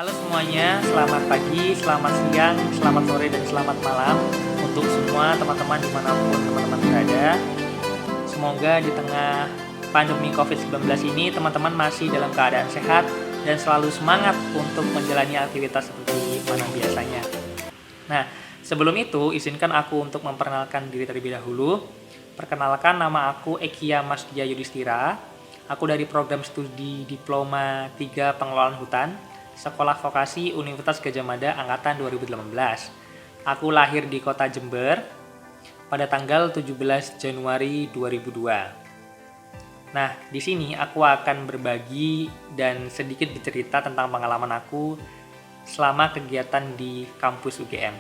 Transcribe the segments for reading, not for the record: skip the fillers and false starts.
Halo semuanya, selamat pagi, selamat siang, selamat sore, dan selamat malam untuk semua teman-teman dimanapun teman-teman berada. Semoga di tengah pandemi COVID-19 ini teman-teman masih dalam keadaan sehat dan selalu semangat untuk menjalani aktivitas seperti mana biasanya. Nah, sebelum itu izinkan aku untuk memperkenalkan diri terlebih dahulu. Perkenalkan, nama aku Ekia Masdia Yudhistira. Aku dari program studi Diploma 3 Pengelolaan Hutan, Sekolah Vokasi Universitas Gadjah Mada angkatan 2018. Aku lahir di kota Jember pada tanggal 17 Januari 2002. Nah, di sini aku akan berbagi dan sedikit bercerita tentang pengalaman aku selama kegiatan di kampus UGM.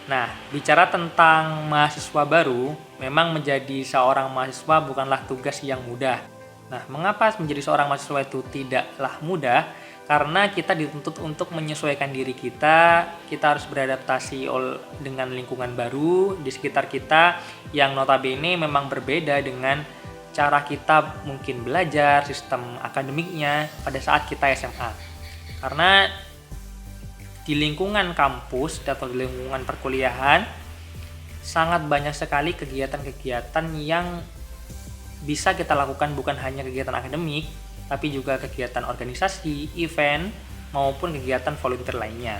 Nah, bicara tentang mahasiswa baru, memang menjadi seorang mahasiswa bukanlah tugas yang mudah. Nah, mengapa menjadi seorang mahasiswa itu tidaklah mudah? Karena kita dituntut untuk menyesuaikan diri kita harus beradaptasi dengan lingkungan baru di sekitar kita yang notabene memang berbeda dengan cara kita mungkin belajar, sistem akademiknya pada saat kita SMA. Karena di lingkungan kampus atau di lingkungan perkuliahan sangat banyak sekali kegiatan-kegiatan yang bisa kita lakukan, bukan hanya kegiatan akademik, tapi juga kegiatan organisasi, event, maupun kegiatan volunteer lainnya.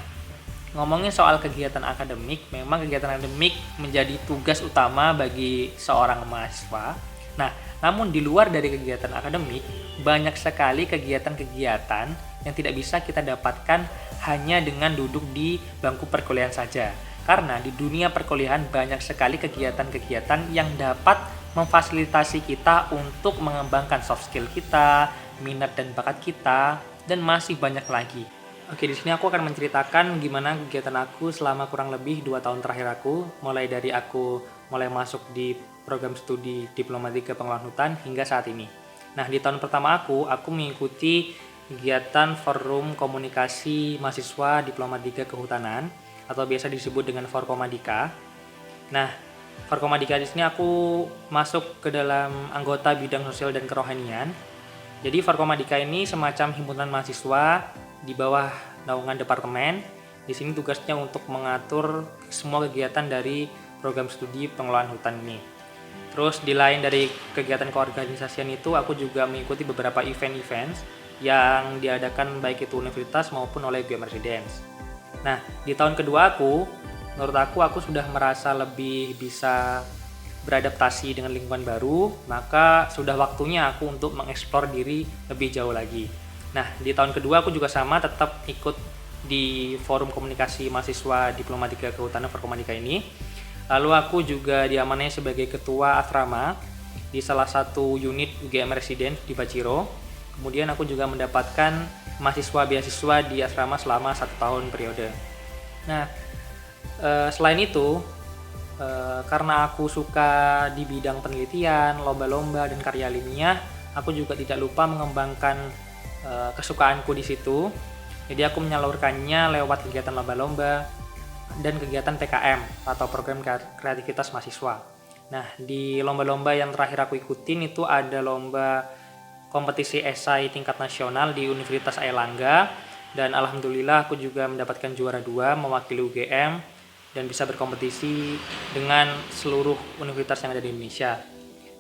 Ngomongin soal kegiatan akademik, memang kegiatan akademik menjadi tugas utama bagi seorang mahasiswa. Nah, namun di luar dari kegiatan akademik, banyak sekali kegiatan-kegiatan yang tidak bisa kita dapatkan hanya dengan duduk di bangku perkuliahan saja. Karena di dunia perkuliahan banyak sekali kegiatan-kegiatan yang dapat memfasilitasi kita untuk mengembangkan soft skill kita, minat dan bakat kita, dan masih banyak lagi. Oke, di sini aku akan menceritakan gimana kegiatan aku selama kurang lebih 2 tahun terakhir aku, mulai dari aku mulai masuk di program studi Diploma 3 Pengelolaan Hutan hingga saat ini. Nah, di tahun pertama aku mengikuti kegiatan Forum Komunikasi Mahasiswa Diploma 3 Kehutanan atau biasa disebut dengan Forkomadika. Nah, Forkomadika di sini aku masuk ke dalam anggota bidang sosial dan kerohanian. Jadi Forkomadika ini semacam himpunan mahasiswa di bawah naungan departemen. Di sini tugasnya untuk mengatur semua kegiatan dari program studi pengelolaan hutan ini. Terus di lain dari kegiatan keorganisasian itu, aku juga mengikuti beberapa event-event yang diadakan baik itu universitas maupun oleh UGM Residence. Nah, di tahun kedua menurut aku sudah merasa lebih bisa beradaptasi dengan lingkungan baru, maka sudah waktunya aku untuk mengeksplor diri lebih jauh lagi. Nah, di tahun kedua aku juga sama, tetap ikut di forum komunikasi mahasiswa Diploma 3 Kehutanan Forkomadika ini. Lalu aku juga diamanai sebagai ketua asrama di salah satu unit UGM Residence di Baciro. Kemudian aku juga mendapatkan mahasiswa beasiswa di asrama selama 1 tahun periode. Nah, selain itu, karena aku suka di bidang penelitian, lomba-lomba, dan karya ilmiah, aku juga tidak lupa mengembangkan kesukaanku di situ. Jadi aku menyalurkannya lewat kegiatan lomba-lomba dan kegiatan PKM atau program kreativitas mahasiswa. Nah, di lomba-lomba yang terakhir aku ikutin itu ada lomba kompetisi esai tingkat nasional di Universitas Airlangga, dan alhamdulillah aku juga mendapatkan juara 2 mewakili UGM dan bisa berkompetisi dengan seluruh universitas yang ada di Indonesia.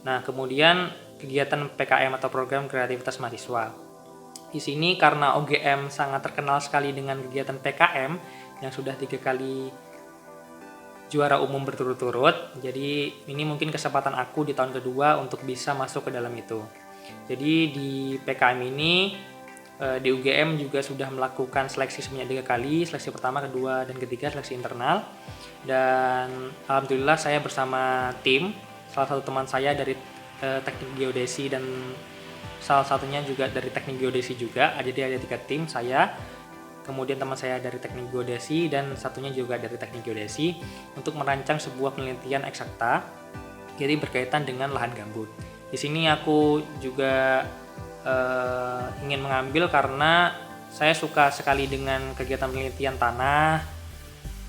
Nah, kemudian kegiatan PKM atau program kreativitas mahasiswa. Di sini karena UGM sangat terkenal sekali dengan kegiatan PKM yang sudah 3 kali juara umum berturut-turut, jadi ini mungkin kesempatan aku di tahun kedua untuk bisa masuk ke dalam itu. Jadi di PKM ini di UGM juga sudah melakukan seleksi sebanyak 3 kali, seleksi pertama, kedua, dan ketiga, seleksi internal. Dan alhamdulillah saya bersama tim, salah satu teman saya dari teknik geodesi dan salah satunya juga dari teknik geodesi juga. Jadi ada 3 tim, saya, kemudian teman saya dari teknik geodesi, dan satunya juga dari teknik geodesi untuk merancang sebuah penelitian eksakta, jadi berkaitan dengan lahan gambut. Di sini aku juga ingin mengambil karena saya suka sekali dengan kegiatan penelitian tanah,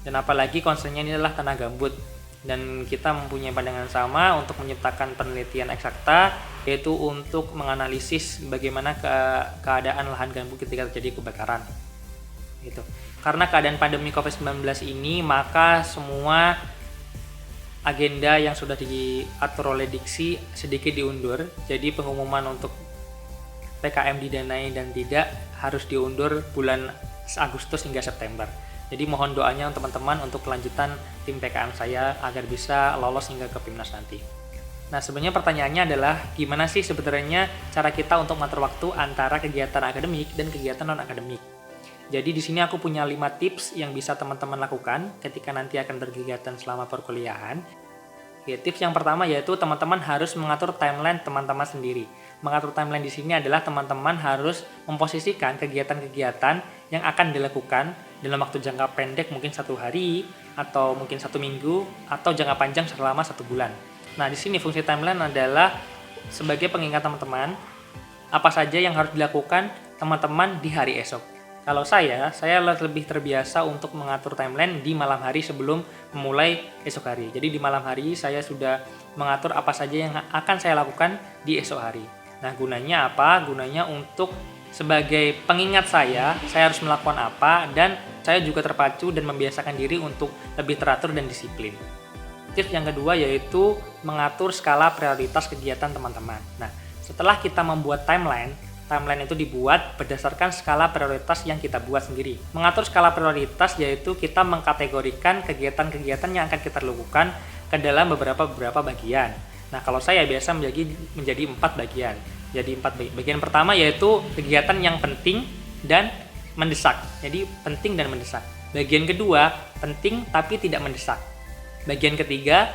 dan apalagi concernnya ini adalah tanah gambut, dan kita mempunyai pandangan sama untuk menciptakan penelitian eksakta, yaitu untuk menganalisis bagaimana keadaan lahan gambut ketika terjadi kebakaran. gitu. Karena keadaan pandemi COVID-19 ini, maka semua agenda yang sudah diatur oleh Diksi sedikit diundur. Jadi pengumuman untuk PKM didanai dan tidak harus diundur bulan Agustus hingga September. Jadi mohon doanya teman-teman untuk kelanjutan tim PKM saya agar bisa lolos hingga ke PIMNAS nanti. Nah, sebenarnya pertanyaannya adalah gimana sih sebenarnya cara kita untuk mengatur waktu antara kegiatan akademik dan kegiatan non-akademik. Jadi di sini aku punya 5 tips yang bisa teman-teman lakukan ketika nanti akan berkegiatan selama perkuliahan. Ya, tips yang pertama yaitu teman-teman harus mengatur timeline teman-teman sendiri. Mengatur timeline di sini adalah teman-teman harus memposisikan kegiatan-kegiatan yang akan dilakukan dalam waktu jangka pendek, mungkin 1 hari, atau mungkin 1 minggu, atau jangka panjang selama 1 bulan. Nah, di sini fungsi timeline adalah sebagai pengingat teman-teman apa saja yang harus dilakukan teman-teman di hari esok. Kalau saya lebih terbiasa untuk mengatur timeline di malam hari sebelum memulai esok hari. Jadi di malam hari saya sudah mengatur apa saja yang akan saya lakukan di esok hari. Nah, gunanya apa? Gunanya untuk sebagai pengingat saya harus melakukan apa, dan saya juga terpacu dan membiasakan diri untuk lebih teratur dan disiplin. Tips yang kedua yaitu mengatur skala prioritas kegiatan teman-teman. Nah, setelah kita membuat timeline itu dibuat berdasarkan skala prioritas yang kita buat sendiri. Mengatur skala prioritas yaitu kita mengkategorikan kegiatan-kegiatan yang akan kita lakukan ke dalam beberapa bagian. Nah, kalau saya biasa menjadi 4 bagian. Jadi 4 bagian pertama yaitu kegiatan yang penting dan mendesak. Jadi penting dan mendesak. Bagian kedua, penting tapi tidak mendesak. Bagian ketiga,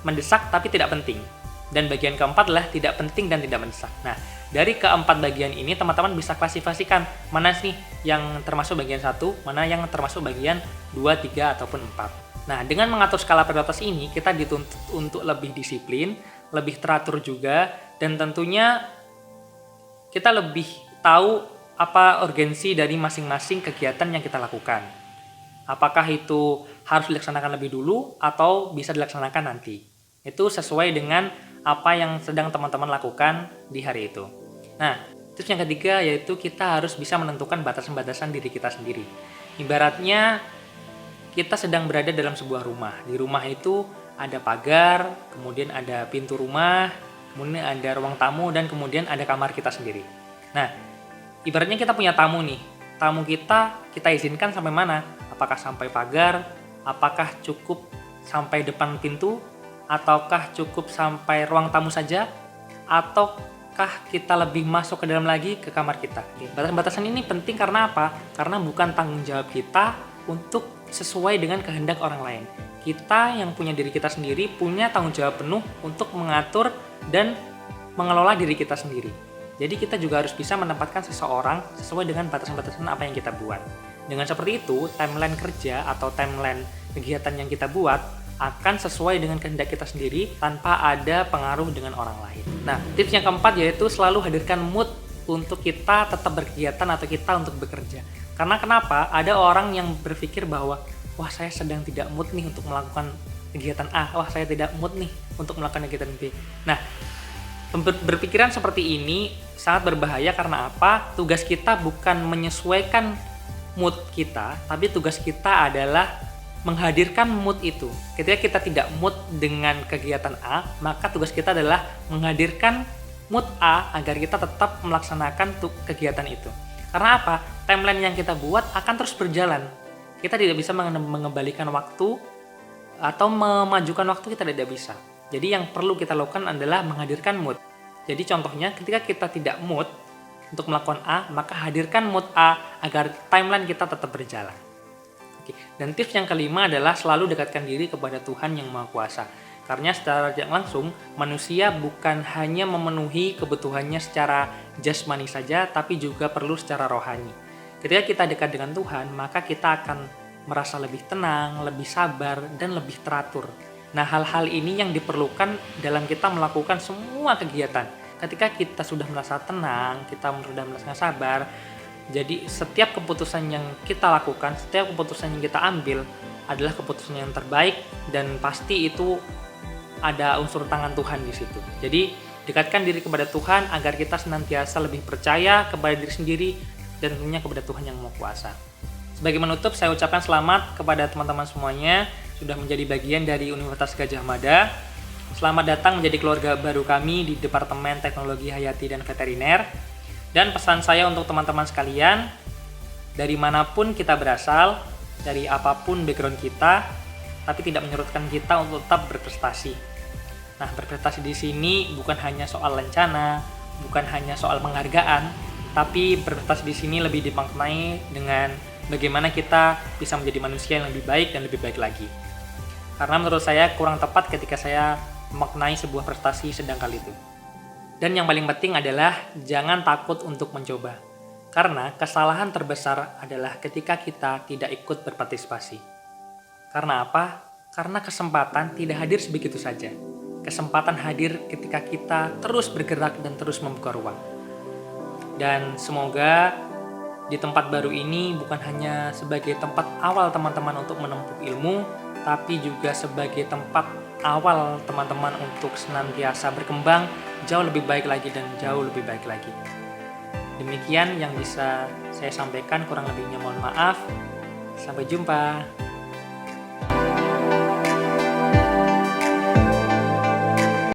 mendesak tapi tidak penting. Dan bagian keempat adalah tidak penting dan tidak mendesak. Nah, dari keempat bagian ini teman-teman bisa klasifikasikan mana sih yang termasuk bagian 1, mana yang termasuk bagian 2, 3, ataupun 4. Nah, dengan mengatur skala prioritas ini kita dituntut untuk lebih disiplin, lebih teratur juga, dan tentunya kita lebih tahu apa urgensi dari masing-masing kegiatan yang kita lakukan. Apakah itu harus dilaksanakan lebih dulu atau bisa dilaksanakan nanti. Itu sesuai dengan apa yang sedang teman-teman lakukan di hari itu. Nah, tips yang ketiga yaitu kita harus bisa menentukan batasan-batasan diri kita sendiri. Ibaratnya kita sedang berada dalam sebuah rumah. Di rumah itu ada pagar, kemudian ada pintu rumah, kemudian ada ruang tamu, dan kemudian ada kamar kita sendiri. Nah, ibaratnya kita punya tamu nih. Tamu kita izinkan sampai mana? Apakah sampai pagar? Apakah cukup sampai depan pintu? Ataukah cukup sampai ruang tamu saja? Ataukah kita lebih masuk ke dalam lagi ke kamar kita? Batasan-batasan ini penting karena apa? Karena bukan tanggung jawab kita untuk sesuai dengan kehendak orang lain. Kita yang punya diri kita sendiri punya tanggung jawab penuh untuk mengatur dan mengelola diri kita sendiri. Jadi kita juga harus bisa menempatkan seseorang sesuai dengan batasan-batasan apa yang kita buat. Dengan seperti itu, timeline kerja atau timeline kegiatan yang kita buat akan sesuai dengan kehendak kita sendiri tanpa ada pengaruh dengan orang lain. Nah, tips yang keempat yaitu selalu hadirkan mood untuk kita tetap berkegiatan atau kita untuk bekerja. Karena kenapa? Ada orang yang berpikir bahwa, wah saya sedang tidak mood nih untuk melakukan kegiatan A, wah saya tidak mood nih untuk melakukan kegiatan B. Nah, berpikiran seperti ini sangat berbahaya karena apa? Tugas kita bukan menyesuaikan mood kita, tapi tugas kita adalah menghadirkan mood itu. Ketika kita tidak mood dengan kegiatan A, maka tugas kita adalah menghadirkan mood A agar kita tetap melaksanakan kegiatan itu. Karena apa? Timeline yang kita buat akan terus berjalan. Kita tidak bisa mengembalikan waktu atau memajukan waktu, kita tidak bisa. Jadi yang perlu kita lakukan adalah menghadirkan mood. Jadi contohnya ketika kita tidak mood untuk melakukan A, maka hadirkan mood A agar timeline kita tetap berjalan. Dan tips yang kelima adalah selalu dekatkan diri kepada Tuhan yang Maha Kuasa. Karena secara tidak langsung, manusia bukan hanya memenuhi kebutuhannya secara jasmani saja, tapi juga perlu secara rohani. Ketika kita dekat dengan Tuhan, maka kita akan merasa lebih tenang, lebih sabar, dan lebih teratur. Nah, hal-hal ini yang diperlukan dalam kita melakukan semua kegiatan. Ketika kita sudah merasa tenang, kita sudah merasa sabar, jadi setiap keputusan yang kita lakukan, setiap keputusan yang kita ambil adalah keputusan yang terbaik, dan pasti itu ada unsur tangan Tuhan di situ. Jadi dekatkan diri kepada Tuhan agar kita senantiasa lebih percaya kepada diri sendiri, dan tentunya kepada Tuhan Yang Maha Kuasa. Sebagai menutup, saya ucapkan selamat kepada teman-teman semuanya sudah menjadi bagian dari Universitas Gadjah Mada. Selamat datang menjadi keluarga baru kami di Departemen Teknologi Hayati dan Veteriner. Dan pesan saya untuk teman-teman sekalian, dari manapun kita berasal, dari apapun background kita, tapi tidak menyurutkan kita untuk tetap berprestasi. Nah, berprestasi di sini bukan hanya soal lencana, bukan hanya soal penghargaan, tapi berprestasi di sini lebih dimaknai dengan bagaimana kita bisa menjadi manusia yang lebih baik dan lebih baik lagi. Karena menurut saya kurang tepat ketika saya memaknai sebuah prestasi sedangkal itu. Dan yang paling penting adalah jangan takut untuk mencoba. Karena kesalahan terbesar adalah ketika kita tidak ikut berpartisipasi. Karena apa? Karena kesempatan tidak hadir sebegitu saja. Kesempatan hadir ketika kita terus bergerak dan terus membuka ruang. Dan semoga di tempat baru ini bukan hanya sebagai tempat awal teman-teman untuk menempuh ilmu, tapi juga sebagai tempat awal teman-teman untuk senantiasa berkembang jauh lebih baik lagi dan jauh lebih baik lagi. Demikian yang bisa saya sampaikan, kurang lebihnya mohon maaf. Sampai jumpa.